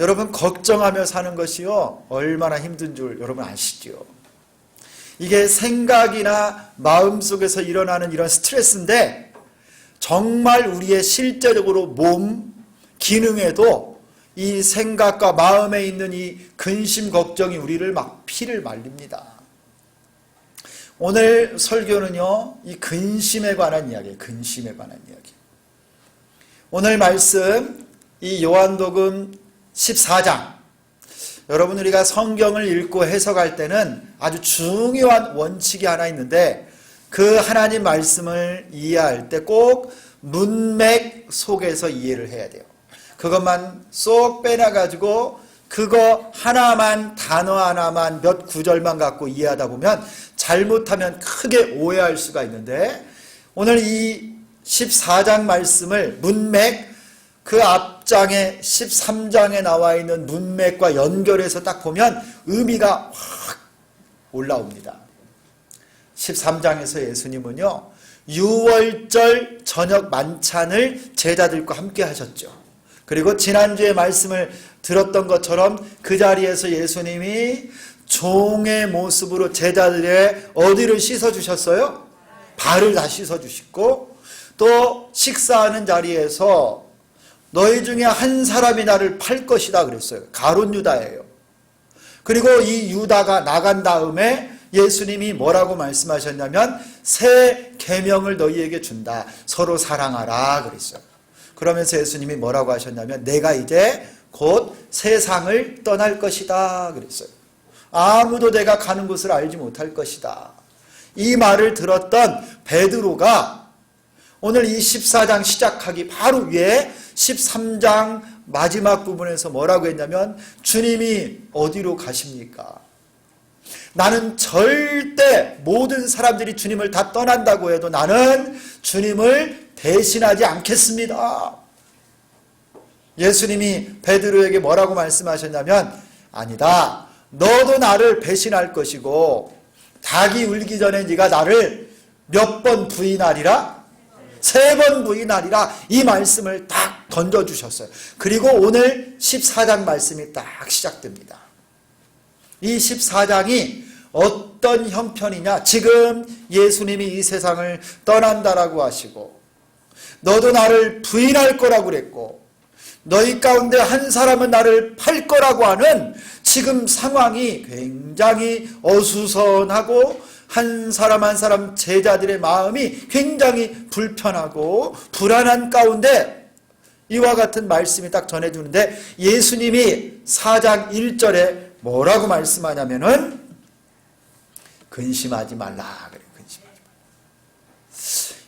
여러분, 걱정하며 사는 것이요 얼마나 힘든 줄 여러분 아시죠? 이게 생각이나 마음속에서 일어나는 이런 스트레스인데 정말 우리의 실제적으로 몸 기능에도 이 생각과 마음에 있는 이 근심 걱정이 우리를 막 피를 말립니다. 오늘 설교는요, 이 근심에 관한 이야기예요. 근심에 관한 이야기. 오늘 말씀, 이 요한복음 14장. 여러분, 우리가 성경을 읽고 해석할 때는 아주 중요한 원칙이 하나 있는데 그 하나님 말씀을 이해할 때 꼭 문맥 속에서 이해를 해야 돼요. 그것만 쏙 빼놔가지고 그거 하나만, 단어 하나만, 몇 구절만 갖고 이해하다 보면 잘못하면 크게 오해할 수가 있는데, 오늘 이 14장 말씀을 문맥, 그 앞장에 13장에 나와 있는 문맥과 연결해서 딱 보면 의미가 확 올라옵니다. 13장에서 예수님은요, 유월절 저녁 만찬을 제자들과 함께 하셨죠. 그리고 지난주에 말씀을 들었던 것처럼 그 자리에서 예수님이 종의 모습으로 제자들의 어디를 씻어주셨어요? 발을 다 씻어주시고, 또 식사하는 자리에서 너희 중에 한 사람이 나를 팔 것이다 그랬어요. 가룟 유다예요. 그리고 이 유다가 나간 다음에 예수님이 뭐라고 말씀하셨냐면 새 계명을 너희에게 준다. 서로 사랑하라 그랬어요. 그러면서 예수님이 뭐라고 하셨냐면 내가 이제 곧 세상을 떠날 것이다 그랬어요. 아무도 내가 가는 곳을 알지 못할 것이다. 이 말을 들었던 베드로가 오늘 이 14장 시작하기 바로 위에 13장 마지막 부분에서 뭐라고 했냐면 주님이 어디로 가십니까? 나는 절대 모든 사람들이 주님을 다 떠난다고 해도 나는 주님을 배신하지 않겠습니다. 예수님이 베드로에게 뭐라고 말씀하셨냐면 아니다. 너도 나를 배신할 것이고 닭이 울기 전에 네가 나를 몇 번 부인하리라? 3번 부인하리라. 이 말씀을 딱 던져주셨어요. 그리고 오늘 14장 말씀이 딱 시작됩니다. 이 14장이 어떤 형편이냐? 지금 예수님이 이 세상을 떠난다라고 하시고 너도 나를 부인할 거라고 그랬고 너희 가운데 한 사람은 나를 팔 거라고 하는 지금 상황이 굉장히 어수선하고 한 사람 한 사람 제자들의 마음이 굉장히 불편하고 불안한 가운데 이와 같은 말씀이 딱 전해주는데 예수님이 4장 1절에 뭐라고 말씀하냐면은 근심하지 말라 그래요. 근심하지 말라.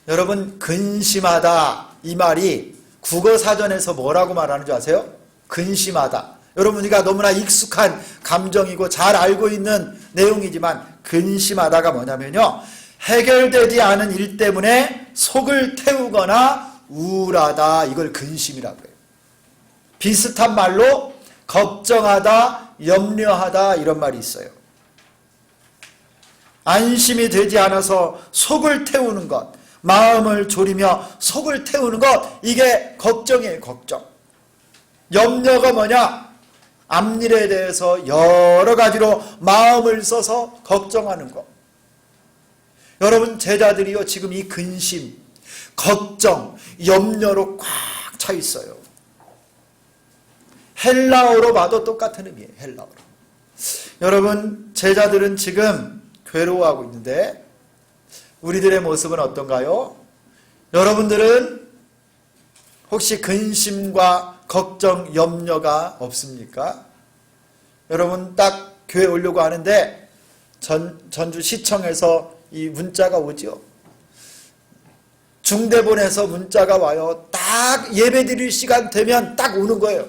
여러분, 근심하다 이 말이 국어사전에서 뭐라고 말하는 줄 아세요? 근심하다. 여러분, 우리가 너무나 익숙한 감정이고 잘 알고 있는 내용이지만 근심하다가 뭐냐면요, 해결되지 않은 일 때문에 속을 태우거나 우울하다, 이걸 근심이라고 해요. 비슷한 말로 걱정하다, 염려하다 이런 말이 있어요. 안심이 되지 않아서 속을 태우는 것, 마음을 졸이며 속을 태우는 것, 이게 걱정이에요. 걱정. 염려가 뭐냐? 앞일에 대해서 여러 가지로 마음을 써서 걱정하는 것. 여러분, 제자들이요 지금 이 근심, 걱정, 염려로 꽉 차 있어요. 헬라어로 봐도 똑같은 의미예요. 헬라어로. 여러분, 제자들은 지금 괴로워하고 있는데 우리들의 모습은 어떤가요? 여러분들은 혹시 근심과 걱정, 염려가 없습니까? 여러분, 딱 교회 오려고 하는데 전주시청에서 이 문자가 오죠. 중대본에서 문자가 와요. 딱 예배 드릴 시간 되면 딱 오는 거예요.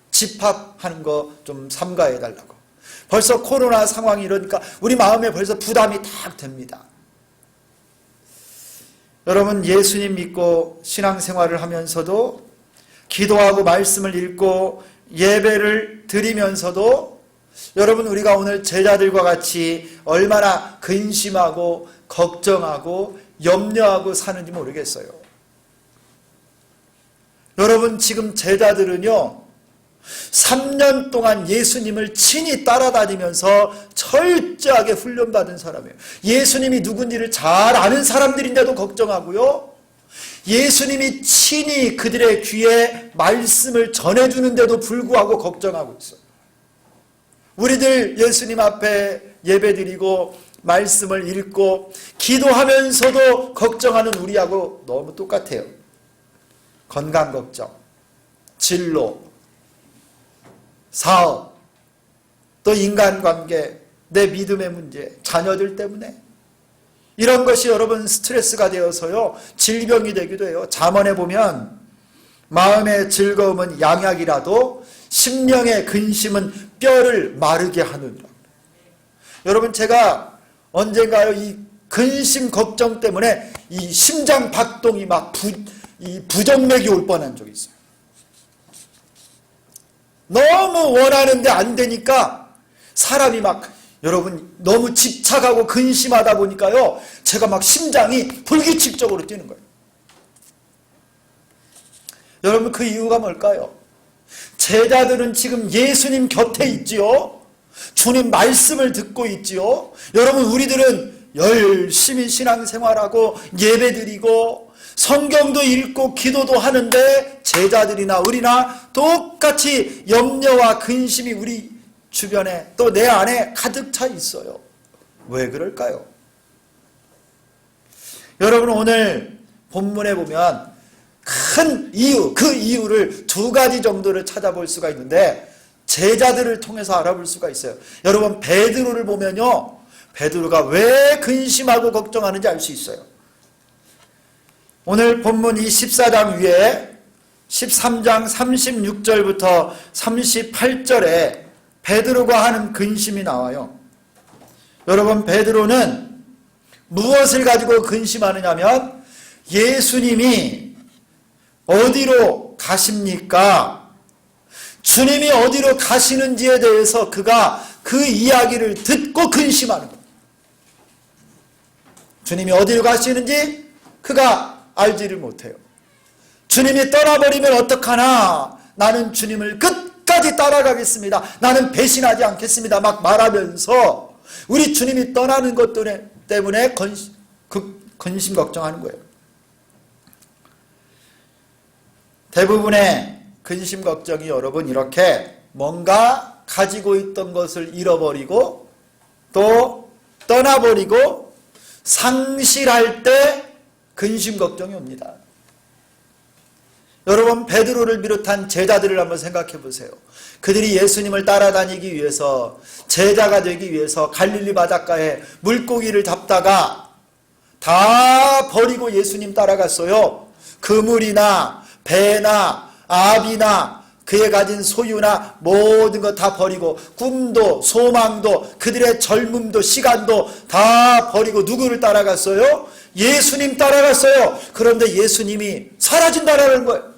집합하는 거 좀 삼가해달라고. 벌써 코로나 상황이 이러니까 우리 마음에 벌써 부담이 딱 됩니다. 여러분, 예수님 믿고 신앙생활을 하면서도 기도하고 말씀을 읽고 예배를 드리면서도 여러분, 우리가 오늘 제자들과 같이 얼마나 근심하고 걱정하고 염려하고 사는지 모르겠어요. 여러분, 지금 제자들은요 3년 동안 예수님을 친히 따라다니면서 철저하게 훈련받은 사람이에요. 예수님이 누군지를 잘 아는 사람들인데도 걱정하고요. 예수님이 친히 그들의 귀에 말씀을 전해주는데도 불구하고 걱정하고 있어요. 우리들 예수님 앞에 예배드리고 말씀을 읽고 기도하면서도 걱정하는 우리하고 너무 똑같아요. 건강 걱정, 진로, 사업, 또 인간관계, 내 믿음의 문제, 자녀들 때문에 이런 것이 여러분 스트레스가 되어서요 질병이 되기도 해요. 잠언에 보면 마음의 즐거움은 양약이라도 심령의 근심은 뼈를 마르게 하느니라. 여러분 제가 언젠가요 이 근심 걱정 때문에 이 심장 박동이 막 부정맥이 올 뻔한 적이 있어요. 너무 원하는데 안 되니까 사람이 막 여러분 너무 집착하고 근심하다 보니까요 제가 막 심장이 불규칙적으로 뛰는 거예요. 여러분 그 이유가 뭘까요? 제자들은 지금 예수님 곁에 있지요. 주님 말씀을 듣고 있지요. 여러분 우리들은 열심히 신앙생활하고 예배드리고 성경도 읽고 기도도 하는데 제자들이나 우리나 똑같이 염려와 근심이 우리 주변에 또 내 안에 가득 차 있어요. 왜 그럴까요? 여러분 오늘 본문에 보면 큰 이유, 그 이유를 두 가지 정도를 찾아볼 수가 있는데 제자들을 통해서 알아볼 수가 있어요. 여러분 베드로를 보면요 베드로가 왜 근심하고 걱정하는지 알 수 있어요. 오늘 본문 이 14장 위에 13장 36절부터 38절에 베드로가 하는 근심이 나와요. 여러분 베드로는 무엇을 가지고 근심하느냐면 예수님이 어디로 가십니까? 주님이 어디로 가시는지에 대해서 그가 그 이야기를 듣고 근심하는 거예요. 주님이 어디로 가시는지 그가 알지를 못해요. 주님이 떠나버리면 어떡하나? 나는 주님을 끝까지 따라가겠습니다. 나는 배신하지 않겠습니다. 막 말하면서 우리 주님이 떠나는 것 때문에 근심 걱정하는 거예요. 대부분의 근심 걱정이 여러분 이렇게 뭔가 가지고 있던 것을 잃어버리고 또 떠나버리고 상실할 때 근심 걱정이 옵니다. 여러분 베드로를 비롯한 제자들을 한번 생각해 보세요. 그들이 예수님을 따라다니기 위해서 제자가 되기 위해서 갈릴리 바닷가에 물고기를 잡다가 다 버리고 예수님 따라갔어요. 그물이나 배나 아비나 그의 가진 소유나 모든 것 다 버리고 꿈도 소망도 그들의 젊음도 시간도 다 버리고 누구를 따라갔어요? 예수님 따라갔어요. 그런데 예수님이 사라진다라는 거예요.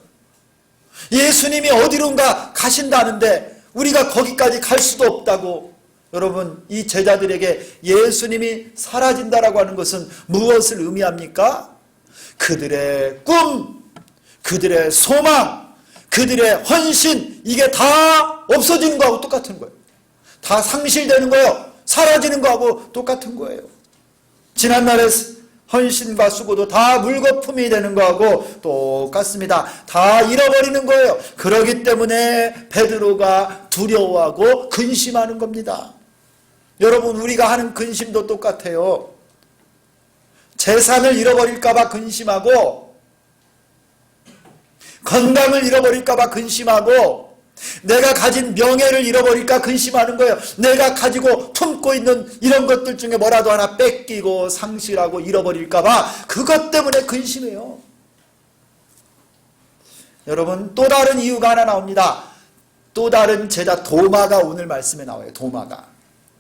예수님이 어디론가 가신다는데 우리가 거기까지 갈 수도 없다고. 여러분 이 제자들에게 예수님이 사라진다라고 하는 것은 무엇을 의미합니까? 그들의 꿈, 그들의 소망, 그들의 헌신 이게 다 없어지는 거하고 똑같은 거예요. 다 상실되는 거예요. 사라지는 거하고 똑같은 거예요. 지난날에 헌신과 수고도 다 물거품이 되는 거하고 똑같습니다. 다 잃어버리는 거예요. 그렇기 때문에 베드로가 두려워하고 근심하는 겁니다. 여러분 우리가 하는 근심도 똑같아요. 재산을 잃어버릴까 봐 근심하고 건강을 잃어버릴까 봐 근심하고 내가 가진 명예를 잃어버릴까 근심하는 거예요. 내가 가지고 품고 있는 이런 것들 중에 뭐라도 하나 뺏기고 상실하고 잃어버릴까 봐 그것 때문에 근심해요. 여러분 또 다른 이유가 하나 나옵니다. 또 다른 제자 도마가 오늘 말씀에 나와요. 도마가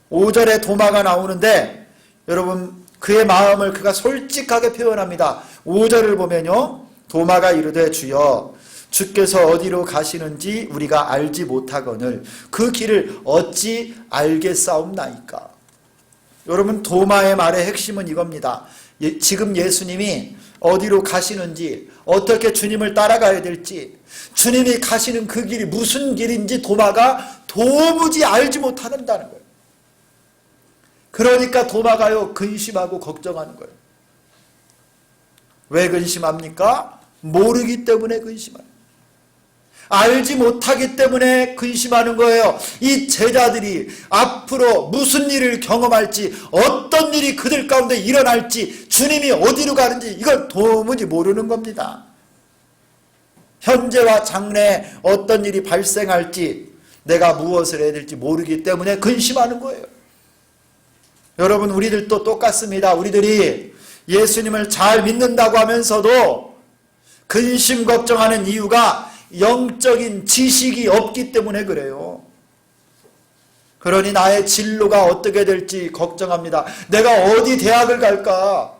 5절에 도마가 나오는데 여러분 그의 마음을 그가 솔직하게 표현합니다. 5절을 보면요 도마가 이르되 주여 주께서 어디로 가시는지 우리가 알지 못하거늘 그 길을 어찌 알겠사옵나이까. 여러분 도마의 말의 핵심은 이겁니다. 지금 예수님이 어디로 가시는지, 어떻게 주님을 따라가야 될지, 주님이 가시는 그 길이 무슨 길인지 도마가 도무지 알지 못한다는 거예요. 그러니까 도마가요 근심하고 걱정하는 거예요. 왜 근심합니까? 모르기 때문에 근심하는 거예요. 알지 못하기 때문에 근심하는 거예요. 이 제자들이 앞으로 무슨 일을 경험할지, 어떤 일이 그들 가운데 일어날지, 주님이 어디로 가는지 이걸 도무지 모르는 겁니다. 현재와 장래에 어떤 일이 발생할지, 내가 무엇을 해야 될지 모르기 때문에 근심하는 거예요. 여러분, 우리들도 똑같습니다. 우리들이 예수님을 잘 믿는다고 하면서도 근심 걱정하는 이유가 영적인 지식이 없기 때문에 그래요. 그러니 나의 진로가 어떻게 될지 걱정합니다. 내가 어디 대학을 갈까?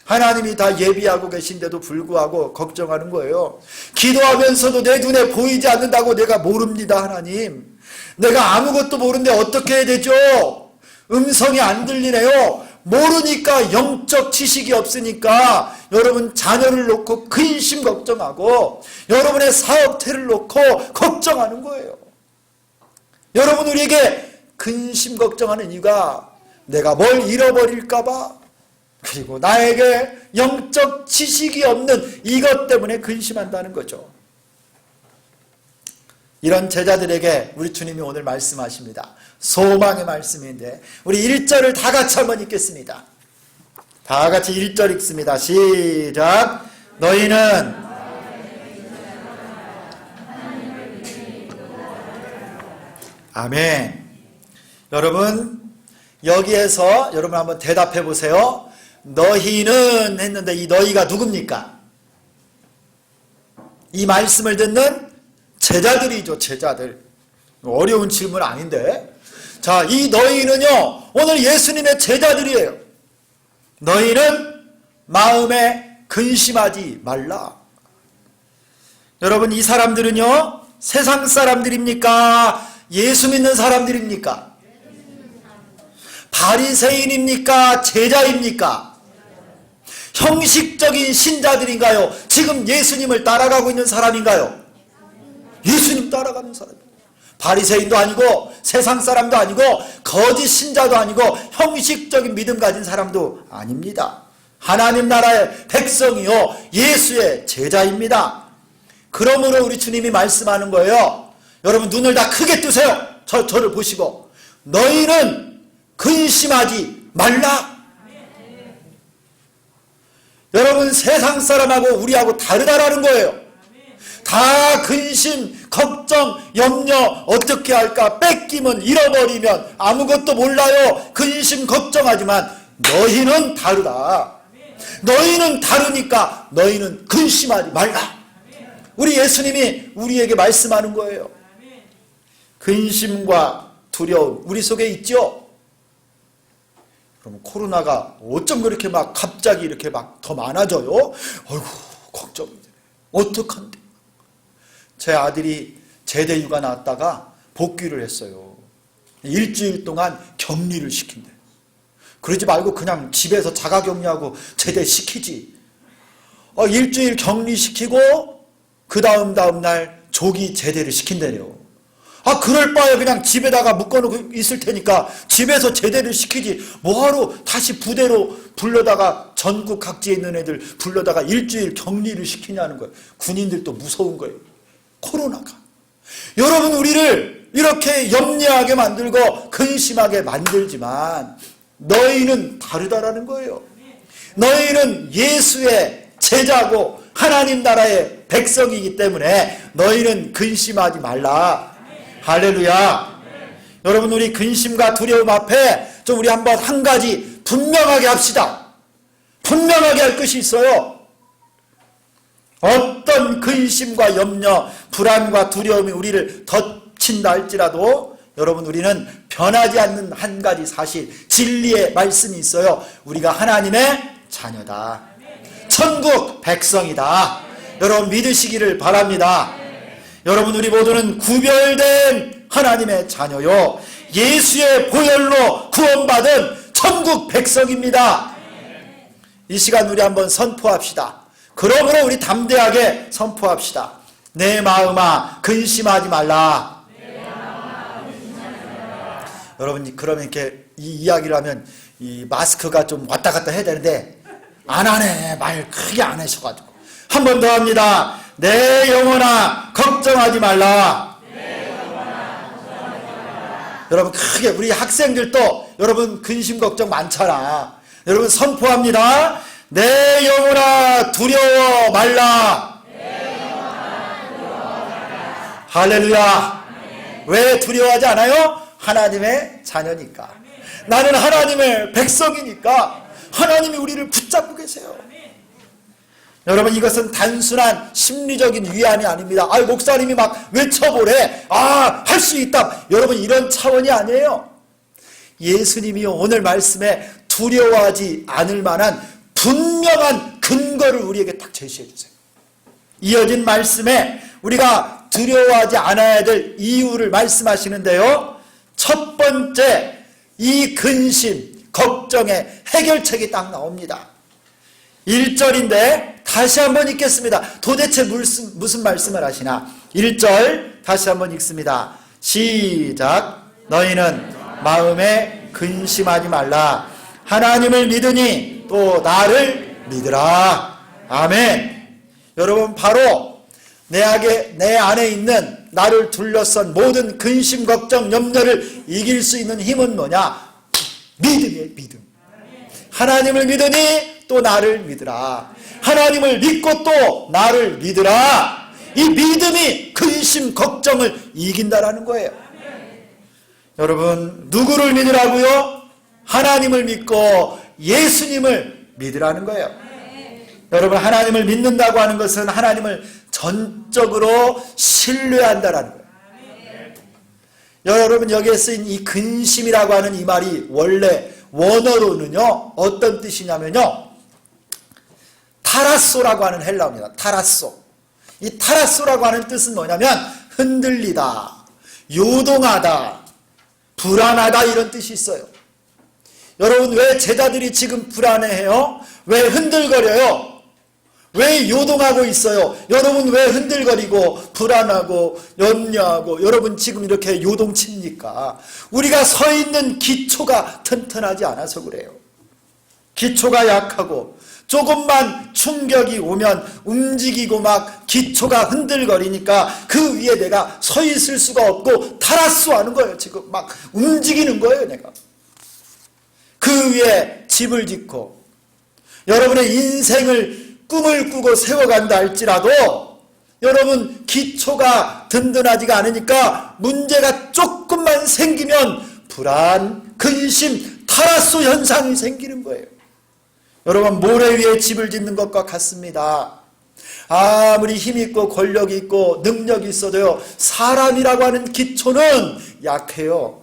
하나님이 다 예비하고 계신데도 불구하고 걱정하는 거예요. 기도하면서도 내 눈에 보이지 않는다고 내가 모릅니다. 하나님, 내가 아무것도 모르는데 어떻게 해야 되죠? 음성이 안 들리네요. 모르니까, 영적 지식이 없으니까 여러분 자녀를 놓고 근심 걱정하고 여러분의 사업체를 놓고 걱정하는 거예요. 여러분, 우리에게 근심 걱정하는 이유가 내가 뭘 잃어버릴까 봐, 그리고 나에게 영적 지식이 없는 이것 때문에 근심한다는 거죠. 이런 제자들에게 우리 주님이 오늘 말씀하십니다. 소망의 말씀인데 우리 1절을 다 같이 한번 읽겠습니다. 다 같이 1절 읽습니다. 시작. 너희는 아멘. 여러분, 여기에서 여러분 한번 대답해 보세요. 너희는 했는데 이 너희가 누굽니까? 이 말씀을 듣는 제자들이죠. 제자들. 어려운 질문 아닌데. 자, 이 너희는요, 오늘 예수님의 제자들이에요. 너희는 마음에 근심하지 말라. 여러분, 이 사람들은요, 세상 사람들입니까? 예수 믿는 사람들입니까? 바리새인입니까? 제자입니까? 형식적인 신자들인가요? 지금 예수님을 따라가고 있는 사람인가요? 예수님 따라가는 사람이에요. 바리새인도 아니고 세상 사람도 아니고 거짓 신자도 아니고 형식적인 믿음 가진 사람도 아닙니다. 하나님 나라의 백성이요, 예수의 제자입니다. 그러므로 우리 주님이 말씀하는 거예요. 여러분, 눈을 다 크게 뜨세요. 저를 보시고. 너희는 근심하지 말라. 여러분, 세상 사람하고 우리하고 다르다라는 거예요. 다 근심, 걱정, 염려, 어떻게 할까, 뺏기면, 잃어버리면 아무것도 몰라요. 근심, 걱정하지만 너희는 다르다. 너희는 다르니까 너희는 근심하지 말라. 우리 예수님이 우리에게 말씀하는 거예요. 근심과 두려움 우리 속에 있죠? 그럼 코로나가 어쩜 그렇게 막 갑자기 이렇게 막 더 많아져요? 어이구, 걱정이 되네. 어떡한데? 제 아들이 제대 휴가 나왔다가 복귀를 했어요. 일주일 동안 격리를 시킨대. 그러지 말고 그냥 집에서 자가격리하고 제대 시키지. 일주일 격리시키고 그 다음 날 조기 제대를 시킨대요. 그럴 바에 그냥 집에다가 묶어놓고 있을 테니까 집에서 제대를 시키지. 뭐하러 다시 부대로 불러다가 전국 각지에 있는 애들 불러다가 일주일 격리를 시키냐는 거예요. 군인들도 무서운 거예요. 코로나가. 여러분, 우리를 이렇게 염려하게 만들고 근심하게 만들지만 너희는 다르다라는 거예요. 너희는 예수의 제자고 하나님 나라의 백성이기 때문에 너희는 근심하지 말라. 할렐루야. 여러분, 우리 근심과 두려움 앞에 좀 우리 한번 한 가지 분명하게 합시다. 분명하게 할 것이 있어요. 어떤 근심과 염려, 불안과 두려움이 우리를 덮친다 할지라도 여러분, 우리는 변하지 않는 한 가지 사실, 진리의 말씀이 있어요. 우리가 하나님의 자녀다. 천국 백성이다. 여러분, 믿으시기를 바랍니다. 여러분, 우리 모두는 구별된 하나님의 자녀요, 예수의 보혈로 구원받은 천국 백성입니다. 이 시간 우리 한번 선포합시다. 그러므로 우리 담대하게 선포합시다. 내 마음아 근심하지 말라. 여러분, 그러면 이렇게 이 이야기를 하면 이 마스크가 좀 왔다 갔다 해야 되는데 안 하네. 말 크게 안 하셔가지고 한 번 더 합니다. 내 영혼아 걱정하지 말라. 여러분 크게, 우리 학생들도 여러분 근심 걱정 많잖아. 여러분 선포합니다. 내 영혼아 두려워 말라. 할렐루야. 왜 두려워하지 않아요? 하나님의 자녀니까. 나는 하나님의 백성이니까 하나님이 우리를 붙잡고 계세요. 여러분, 이것은 단순한 심리적인 위안이 아닙니다. 목사님이 막 외쳐보래. 할 수 있다. 여러분, 이런 차원이 아니에요. 예수님이 오늘 말씀에 두려워하지 않을 만한 분명한 근거를 우리에게 딱 제시해 주세요. 이어진 말씀에 우리가 두려워하지 않아야 될 이유를 말씀하시는데요. 첫 번째, 이 근심, 걱정의 해결책이 딱 나옵니다. 1절인데 다시 한번 읽겠습니다. 도대체 무슨 말씀을 하시나? 1절 다시 한번 읽습니다. 시작. 너희는 마음에 근심하지 말라. 하나님을 믿으니 또 나를 믿으라. 아멘. 여러분, 바로 내 안에 있는 나를 둘러싼 모든 근심, 걱정, 염려를 이길 수 있는 힘은 뭐냐? 믿음이에요. 믿음. 하나님을 믿으니 또 나를 믿으라. 하나님을 믿고 또 나를 믿으라. 이 믿음이 근심, 걱정을 이긴다라는 거예요. 여러분, 누구를 믿으라고요? 하나님을 믿고 예수님을 믿으라는 거예요. 여러분, 하나님을 믿는다고 하는 것은 하나님을 전적으로 신뢰한다라는 거예요. 여러분, 여기에 쓰인 이 근심이라고 하는 이 말이 원래 원어로는요, 어떤 뜻이냐면요, 타라소라고 하는 헬라어입니다. 타라소. 이 타라소라고 하는 뜻은 뭐냐면 흔들리다, 요동하다, 불안하다, 이런 뜻이 있어요. 여러분, 왜 제자들이 지금 불안해해요? 왜 흔들거려요? 왜 요동하고 있어요? 여러분, 왜 흔들거리고 불안하고 염려하고 여러분 지금 이렇게 요동칩니까? 우리가 서 있는 기초가 튼튼하지 않아서 그래요. 기초가 약하고 조금만 충격이 오면 움직이고 막 기초가 흔들거리니까 그 위에 내가 서 있을 수가 없고 타라스 하는 거예요. 지금 막 움직이는 거예요, 내가. 그 위에 집을 짓고 여러분의 인생을 꿈을 꾸고 세워간다 할지라도 여러분 기초가 든든하지가 않으니까 문제가 조금만 생기면 불안, 근심, 타라스 현상이 생기는 거예요. 여러분, 모래 위에 집을 짓는 것과 같습니다. 아무리 힘 있고 권력이 있고 능력이 있어도요, 사람이라고 하는 기초는 약해요.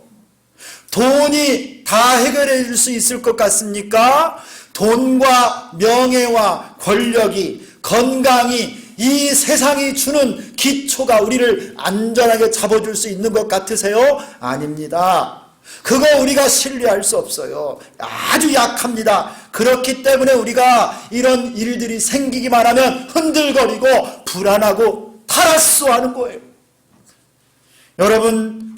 돈이 다 해결해 줄 수 있을 것 같습니까? 돈과 명예와 권력이, 건강이, 이 세상이 주는 기초가 우리를 안전하게 잡아줄 수 있는 것 같으세요? 아닙니다. 그거 우리가 신뢰할 수 없어요. 아주 약합니다. 그렇기 때문에 우리가 이런 일들이 생기기만 하면 흔들거리고 불안하고 타라스하는 거예요. 여러분,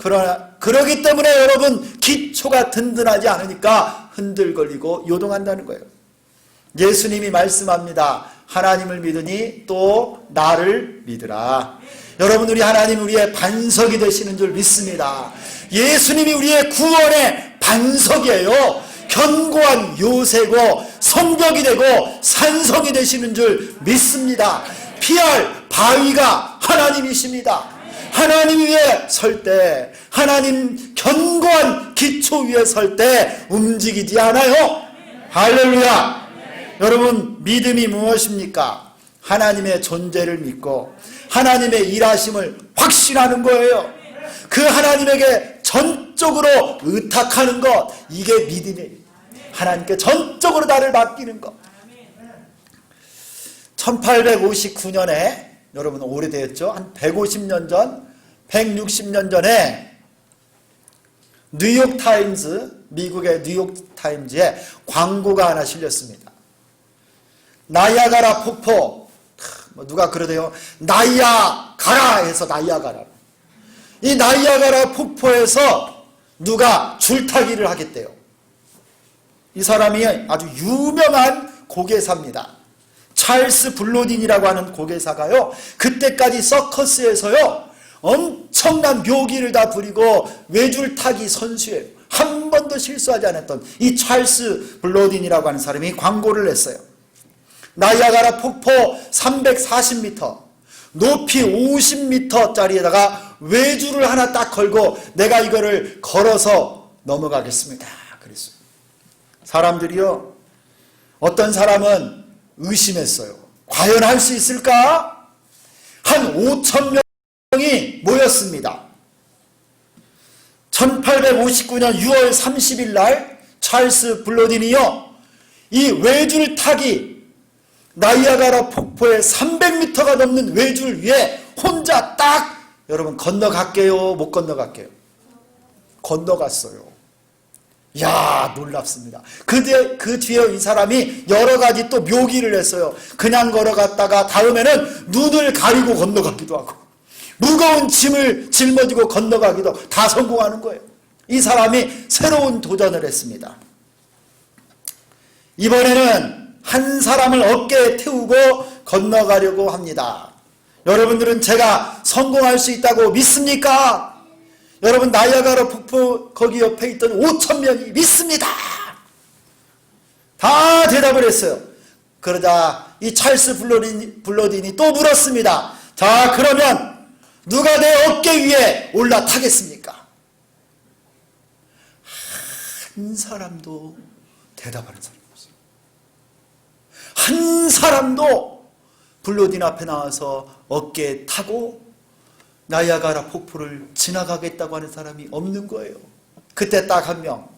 그러기 때문에 여러분 기초가 든든하지 않으니까 흔들거리고 요동한다는 거예요. 예수님이 말씀합니다. 하나님을 믿으니 또 나를 믿으라. 여러분, 우리 하나님 우리의 반석이 되시는 줄 믿습니다. 예수님이 우리의 구원의 반석이에요. 견고한 요새고 성벽이 되고 산성이 되시는 줄 믿습니다. 피할 바위가 하나님이십니다. 하나님 위에 설 때, 하나님 견고한 기초 위에 설 때 움직이지 않아요. 할렐루야. 여러분, 믿음이 무엇입니까? 하나님의 존재를 믿고 하나님의 일하심을 확신하는 거예요. 그 하나님에게 전적으로 의탁하는 것, 이게 믿음이에요. 하나님께 전적으로 나를 맡기는 것. 1859년에 여러분 오래되었죠? 한 150년 전, 160년 전에 뉴욕 미국의 뉴욕타임즈에 광고가 하나 실렸습니다. 나이아가라 폭포, 누가 그러대요. 나이아가라 해서 나이아가라. 이 나이아가라 폭포에서 누가 줄타기를 하겠대요. 이 사람이 아주 유명한 고개사입니다. 찰스 블로딘이라고 하는 고개사가요, 그때까지 서커스에서요 엄청난 묘기를 다 부리고 외줄타기 선수예요. 한 번도 실수하지 않았던 이 찰스 블로딘이라고 하는 사람이 광고를 냈어요. 나이아가라 폭포 340m, 높이 50m짜리에다가 외줄을 하나 딱 걸고 내가 이거를 걸어서 넘어가겠습니다. 그랬어요. 사람들이요, 어떤 사람은 의심했어요. 과연 할 수 있을까? 한 5,000명이 모였습니다. 1859년 6월 30일 날 찰스 블로딘이요, 이 외줄 타기 나이아가라 폭포의 300m가 넘는 외줄 위에 혼자 딱, 여러분 건너갈게요, 못 건너갈게요? 건너갔어요. 야, 놀랍습니다. 그 뒤에 이 사람이 여러 가지 또 묘기를 했어요. 그냥 걸어갔다가 다음에는 눈을 가리고 건너가기도 하고, 무거운 짐을 짊어지고 건너가기도, 다 성공하는 거예요. 이 사람이 새로운 도전을 했습니다. 이번에는 한 사람을 어깨에 태우고 건너가려고 합니다. 여러분들은 제가 성공할 수 있다고 믿습니까? 여러분, 나이아가라 폭포 거기 옆에 있던 5,000명이 믿습니다. 다 대답을 했어요. 그러자 이 찰스 블로딘이 또 물었습니다. 자, 그러면 누가 내 어깨 위에 올라타겠습니까? 한 사람도 대답하는 사람이 없어요. 한 사람도 블로딘 앞에 나와서 어깨에 타고 나이아가라 폭포를 지나가겠다고 하는 사람이 없는 거예요. 그때 딱 한 명,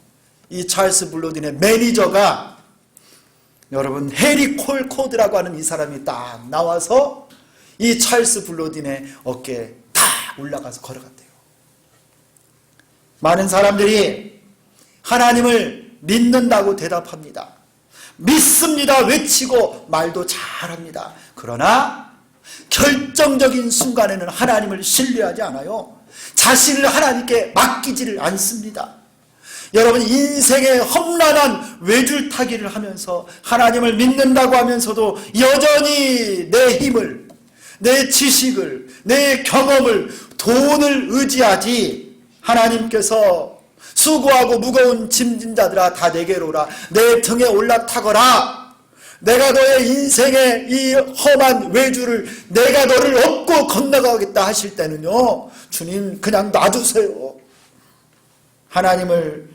이 찰스 블로딘의 매니저가, 여러분 해리 콜코드라고 하는 이 사람이 딱 나와서 이 찰스 블로딘의 어깨에 다 올라가서 걸어갔대요. 많은 사람들이 하나님을 믿는다고 대답합니다. 믿습니다 외치고 말도 잘합니다. 그러나 결정적인 순간에는 하나님을 신뢰하지 않아요. 자신을 하나님께 맡기지를 않습니다. 여러분, 인생의 험난한 외줄타기를 하면서 하나님을 믿는다고 하면서도 여전히 내 힘을, 내 지식을, 내 경험을, 돈을 의지하지, 하나님께서 수고하고 무거운 짐진 자들아 다 내게로 오라, 내 등에 올라타거라, 내가 너의 인생의 이 험한 외줄을 내가 너를 업고 건너가겠다 하실 때는요, 주님 그냥 놔두세요. 하나님을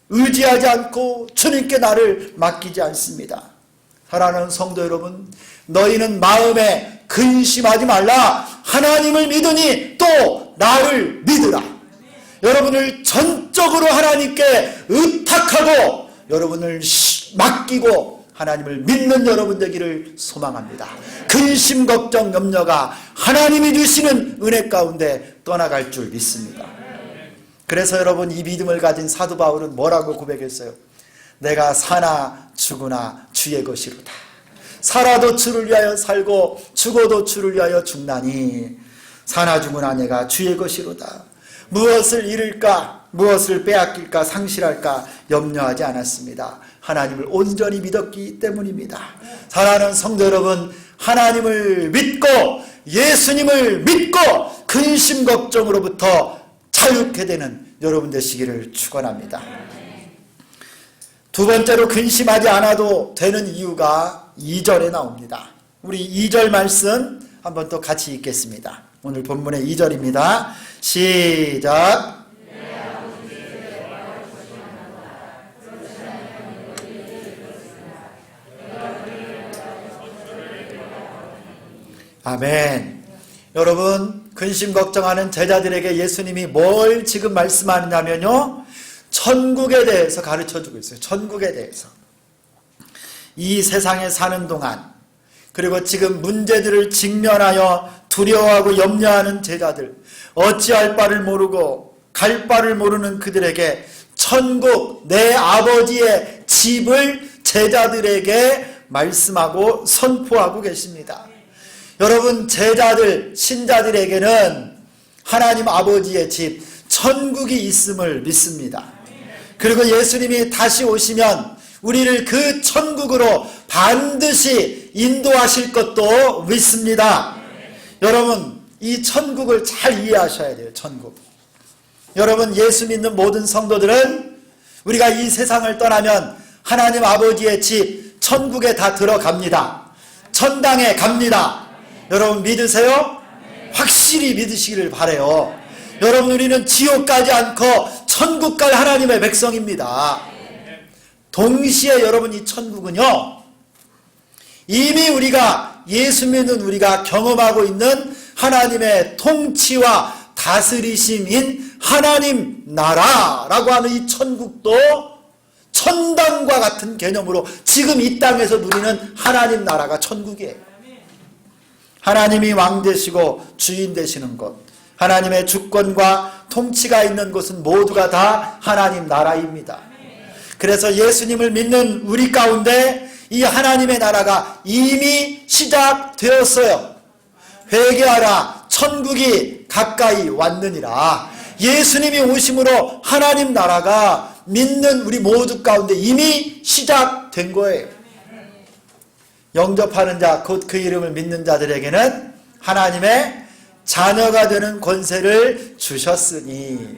의지하지 않고 주님께 나를 맡기지 않습니다. 사랑하는 성도 여러분, 너희는 마음에 근심하지 말라. 하나님을 믿으니 또 나를 믿으라. 여러분을 전적으로 하나님께 의탁하고 여러분을 맡기고 하나님을 믿는 여러분 되기를 소망합니다. 근심, 걱정, 염려가 하나님이 주시는 은혜 가운데 떠나갈 줄 믿습니다. 그래서 여러분, 이 믿음을 가진 사도 바울은 뭐라고 고백했어요? 내가 사나 죽으나 주의 것이로다. 살아도 주를 위하여 살고 죽어도 주를 위하여 죽나니 사나 죽으나 내가 주의 것이로다. 무엇을 잃을까, 무엇을 빼앗길까, 상실할까 염려하지 않았습니다. 하나님을 온전히 믿었기 때문입니다. 사랑하는 성도 여러분, 하나님을 믿고 예수님을 믿고 근심 걱정으로부터 자유케 되는 여러분 되시기를 축원합니다. 두 번째로 근심하지 않아도 되는 이유가 2절에 나옵니다. 우리 2절 말씀 한번 또 같이 읽겠습니다. 오늘 본문의 2절입니다. 시작. 아멘. 여러분, 근심 걱정하는 제자들에게 예수님이 뭘 지금 말씀하느냐면요, 천국에 대해서 가르쳐주고 있어요. 천국에 대해서. 이 세상에 사는 동안, 그리고 지금 문제들을 직면하여 두려워하고 염려하는 제자들, 어찌할 바를 모르고 갈 바를 모르는 그들에게 천국 내 아버지의 집을 제자들에게 말씀하고 선포하고 계십니다. 여러분, 제자들, 신자들에게는 하나님 아버지의 집, 천국이 있음을 믿습니다. 그리고 예수님이 다시 오시면 우리를 그 천국으로 반드시 인도하실 것도 믿습니다. 여러분, 이 천국을 잘 이해하셔야 돼요. 천국. 여러분, 예수 믿는 모든 성도들은 우리가 이 세상을 떠나면 하나님 아버지의 집 천국에 다 들어갑니다. 천당에 갑니다. 여러분 믿으세요? 확실히 믿으시기를 바라요. 여러분, 우리는 지옥 가지 않고 천국 갈 하나님의 백성입니다. 동시에 여러분, 이 천국은요, 이미 우리가 예수 믿는 우리가 경험하고 있는 하나님의 통치와 다스리심인 하나님 나라라고 하는 이 천국도 천당과 같은 개념으로 지금 이 땅에서 누리는 하나님 나라가 천국이에요. 하나님이 왕 되시고 주인 되시는 곳, 하나님의 주권과 통치가 있는 곳은 모두가 다 하나님 나라입니다. 그래서 예수님을 믿는 우리 가운데 이 하나님의 나라가 이미 시작되었어요. 회개하라, 천국이 가까이 왔느니라. 예수님이 오심으로 하나님 나라가 믿는 우리 모두 가운데 이미 시작된 거예요. 영접하는 자, 곧 그 이름을 믿는 자들에게는 하나님의 자녀가 되는 권세를 주셨으니,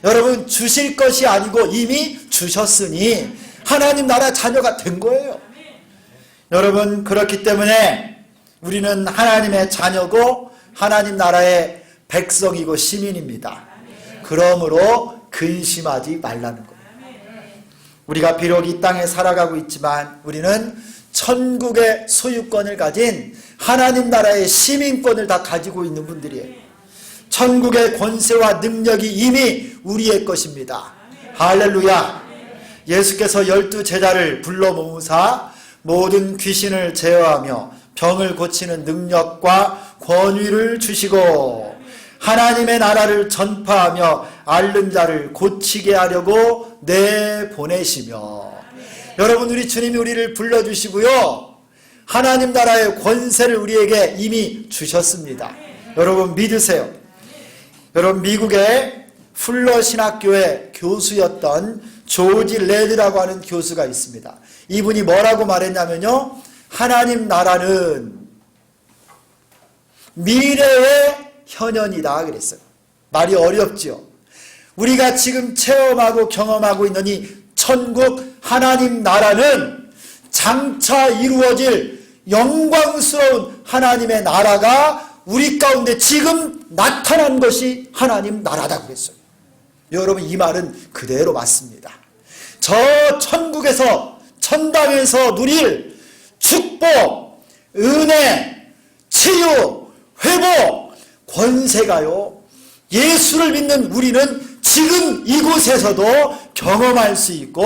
여러분, 주실 것이 아니고 이미 주셨으니 하나님 나라 자녀가 된 거예요. 여러분, 그렇기 때문에 우리는 하나님의 자녀고 하나님 나라의 백성이고 시민입니다. 그러므로 근심하지 말라는 거예요. 우리가 비록 이 땅에 살아가고 있지만 우리는 천국의 소유권을 가진 하나님 나라의 시민권을 다 가지고 있는 분들이에요. 천국의 권세와 능력이 이미 우리의 것입니다. 할렐루야. 예수께서 12제자를 불러 모으사 모든 귀신을 제어하며 병을 고치는 능력과 권위를 주시고 하나님의 나라를 전파하며 앓는 자를 고치게 하려고 내보내시며, 여러분, 우리 주님이 우리를 불러주시고요, 하나님 나라의 권세를 우리에게 이미 주셨습니다. 여러분 믿으세요. 여러분, 미국의 풀러 신학교의 교수였던 조지 레드라고 하는 교수가 있습니다. 이분이 뭐라고 말했냐면요, 하나님 나라는 미래의 현현이다 그랬어요. 말이 어렵죠. 우리가 지금 체험하고 경험하고 있는 이 천국 하나님 나라는 장차 이루어질 영광스러운 하나님의 나라가 우리 가운데 지금 나타난 것이 하나님 나라다 그랬어요. 여러분, 이 말은 그대로 맞습니다. 저 천국에서, 천당에서 누릴 축복, 은혜, 치유, 회복, 권세가요, 예수를 믿는 우리는 지금 이곳에서도 경험할 수 있고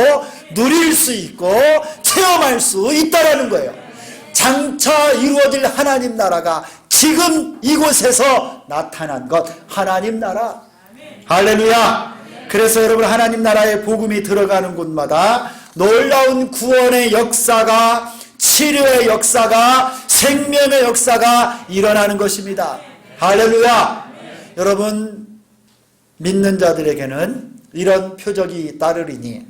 누릴 수 있고 체험할 수 있다라는 거예요. 장차 이루어질 하나님 나라가 지금 이곳에서 나타난 것, 하나님 나라. 할렐루야. 그래서 여러분, 하나님 나라의 복음이 들어가는 곳마다 놀라운 구원의 역사가, 치료의 역사가, 생명의 역사가 일어나는 것입니다. 할렐루야. 여러분, 믿는 자들에게는 이런 표적이 따르리니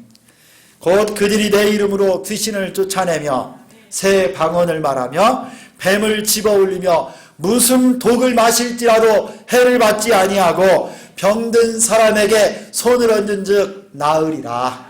곧 그들이 내 이름으로 귀신을 쫓아내며 새 방언을 말하며 뱀을 집어올리며 무슨 독을 마실지라도 해를 받지 아니하고 병든 사람에게 손을 얹은 즉 나으리라.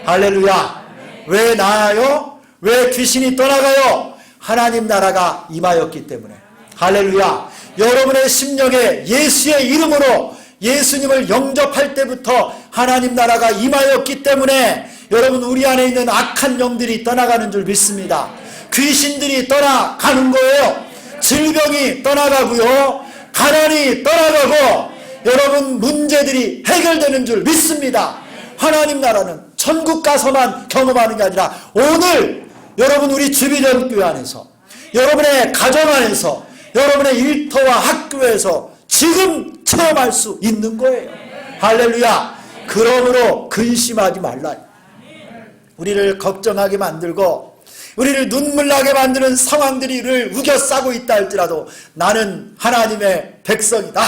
할렐루야. 왜 나아요? 왜 귀신이 떠나가요? 하나님 나라가 임하였기 때문에. 할렐루야. 여러분의 심령에 예수의 이름으로 예수님을 영접할 때부터 하나님 나라가 임하였기 때문에 여러분, 우리 안에 있는 악한 영들이 떠나가는 줄 믿습니다. 귀신들이 떠나가는 거예요. 질병이 떠나가고요, 가난이 떠나가고 여러분, 문제들이 해결되는 줄 믿습니다. 하나님 나라는 천국 가서만 경험하는 게 아니라 오늘 여러분, 우리 주비전 교회 안에서, 여러분의 가정 안에서, 여러분의 일터와 학교에서 지금 체험할 수 있는 거예요. 할렐루야. 그러므로 근심하지 말라. 우리를 걱정하게 만들고 우리를 눈물 나게 만드는 상황들을 우겨싸고 있다 할지라도 나는 하나님의 백성이다.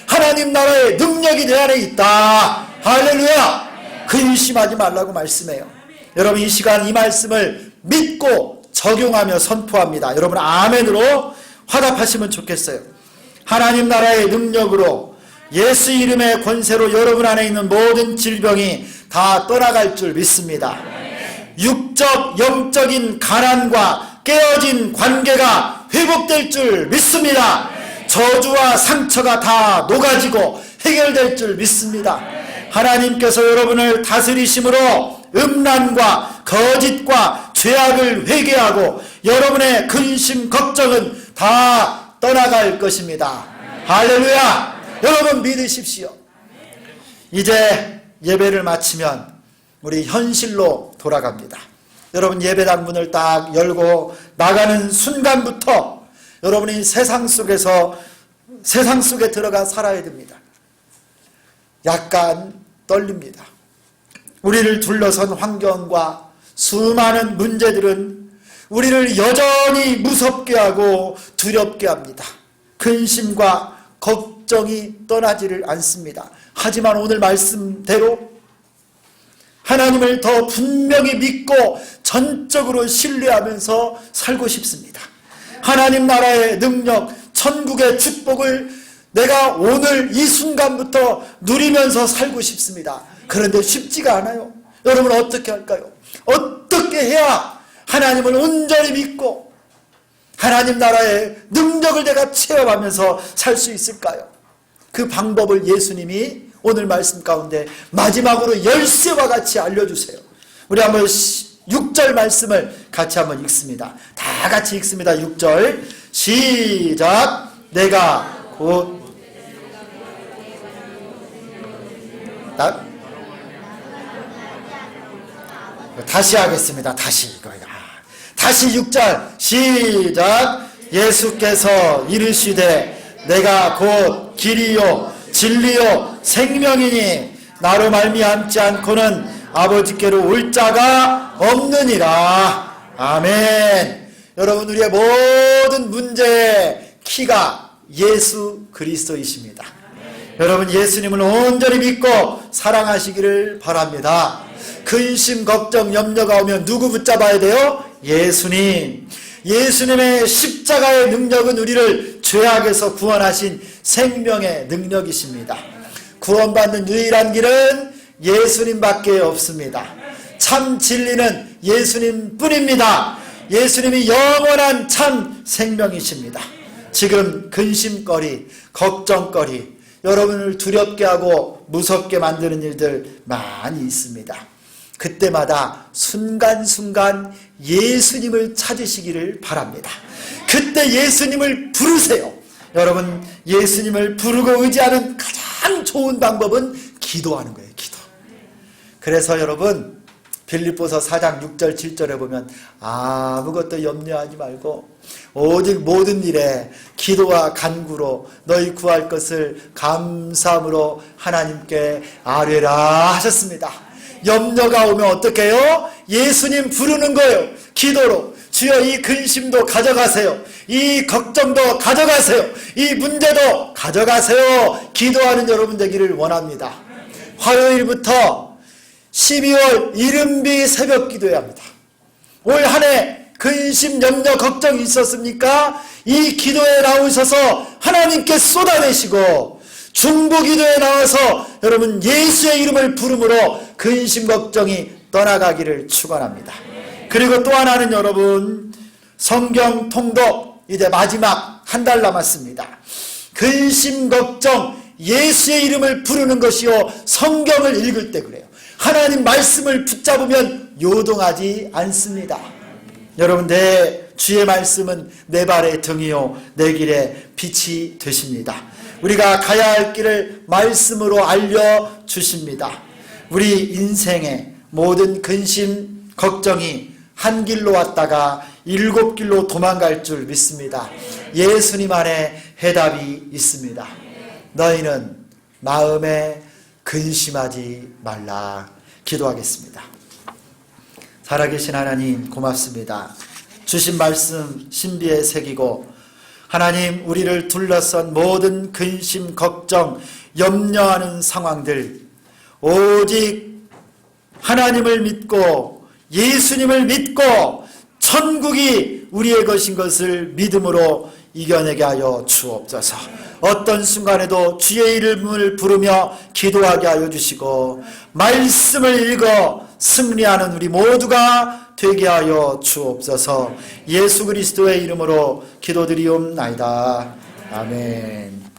하나님 나라의 능력이 내 안에 있다. 할렐루야. 근심하지 말라고 말씀해요. 여러분 이 시간 이 말씀을 믿고 적용하며 선포합니다. 여러분 아멘으로 화답하시면 좋겠어요. 하나님 나라의 능력으로 예수 이름의 권세로 여러분 안에 있는 모든 질병이 다 떠나갈 줄 믿습니다. 육적 영적인 가난과 깨어진 관계가 회복될 줄 믿습니다. 저주와 상처가 다 녹아지고 해결될 줄 믿습니다. 하나님께서 여러분을 다스리심으로 음란과 거짓과 죄악을 회개하고 여러분의 근심 걱정은 다 떠나갈 것입니다. 할렐루야. 여러분 믿으십시오. 이제 예배를 마치면 우리 현실로 돌아갑니다. 여러분 예배당 문을 딱 열고 나가는 순간부터 여러분이 세상 속에 들어가 살아야 됩니다. 약간 떨립니다. 우리를 둘러선 환경과 수많은 문제들은 우리를 여전히 무섭게 하고 두렵게 합니다. 근심과 걱정이 떠나지를 않습니다. 하지만 오늘 말씀대로 하나님을 더 분명히 믿고 전적으로 신뢰하면서 살고 싶습니다. 하나님 나라의 능력, 천국의 축복을 내가 오늘 이 순간부터 누리면서 살고 싶습니다. 그런데 쉽지가 않아요. 여러분 어떻게 할까요? 어떻게 해야 하나님을 온전히 믿고 하나님 나라의 능력을 내가 체험하면서 살 수 있을까요? 그 방법을 예수님이 오늘 말씀 가운데 마지막으로 열쇠와 같이 알려주세요. 우리 한번 6절 말씀을 같이 한번 읽습니다. 다 같이 읽습니다. 6절 시작. 내가 곧 다시 하겠습니다. 다시 6절 시작. 예수께서 이르시되 내가 곧 길이요 진리요 생명이니 나로 말미암지 않고는 아버지께로 올 자가 없느니라. 아멘. 여러분 우리의 모든 문제의 키가 예수 그리스도이십니다. 여러분 예수님을 온전히 믿고 사랑하시기를 바랍니다. 근심 걱정 염려가 오면 누구 붙잡아야 돼요? 예수님. 예수님의 십자가의 능력은 우리를 죄악에서 구원하신 생명의 능력이십니다. 구원받는 유일한 길은 예수님밖에 없습니다. 참 진리는 예수님 뿐입니다. 예수님이 영원한 참 생명이십니다. 지금 근심거리, 걱정거리, 여러분을 두렵게 하고 무섭게 만드는 일들 많이 있습니다. 그때마다 순간순간 예수님을 찾으시기를 바랍니다. 그때 예수님을 부르세요. 여러분 예수님을 부르고 의지하는 가장 좋은 방법은 기도하는 거예요. 기도. 그래서 여러분 빌립보서 4장 6절 7절에 보면 아무것도 염려하지 말고 오직 모든 일에 기도와 간구로 너희 구할 것을 감사함으로 하나님께 아뢰라 하셨습니다. 염려가 오면 어떻게 해요? 예수님 부르는 거예요. 기도로. 주여 이 근심도 가져가세요. 이 걱정도 가져가세요. 이 문제도 가져가세요. 기도하는 여러분 되기를 원합니다. 화요일부터 12월 이른비 새벽 기도해야 합니다. 올 한 해 근심, 염려, 걱정이 있었습니까? 이 기도에 나오셔서 하나님께 쏟아내시고 중보 기도에 나와서 여러분 예수의 이름을 부름으로 근심, 걱정이 떠나가기를 축원합니다. 그리고 또 하나는 여러분 성경 통독 이제 마지막 한 달 남았습니다. 근심, 걱정, 예수의 이름을 부르는 것이요 성경을 읽을 때 그래요. 하나님 말씀을 붙잡으면 요동하지 않습니다. 여러분 내 주의 말씀은 내 발의 등이요 내 길의 빛이 되십니다. 우리가 가야 할 길을 말씀으로 알려주십니다. 우리 인생의 모든 근심, 걱정이 한 길로 왔다가 7길로 도망갈 줄 믿습니다. 예수님 안에 해답이 있습니다. 너희는 마음에 근심하지 말라. 기도하겠습니다. 살아계신 하나님 고맙습니다. 주신 말씀 신비에 새기고 하나님 우리를 둘러싼 모든 근심, 걱정, 염려하는 상황들 오직 하나님을 믿고 예수님을 믿고 천국이 우리의 것인 것을 믿음으로 이겨내게 하여 주옵소서. 어떤 순간에도 주의 이름을 부르며 기도하게 하여 주시고 말씀을 읽어 승리하는 우리 모두가 되게 하여 주옵소서. 예수 그리스도의 이름으로 기도드리옵나이다. 아멘.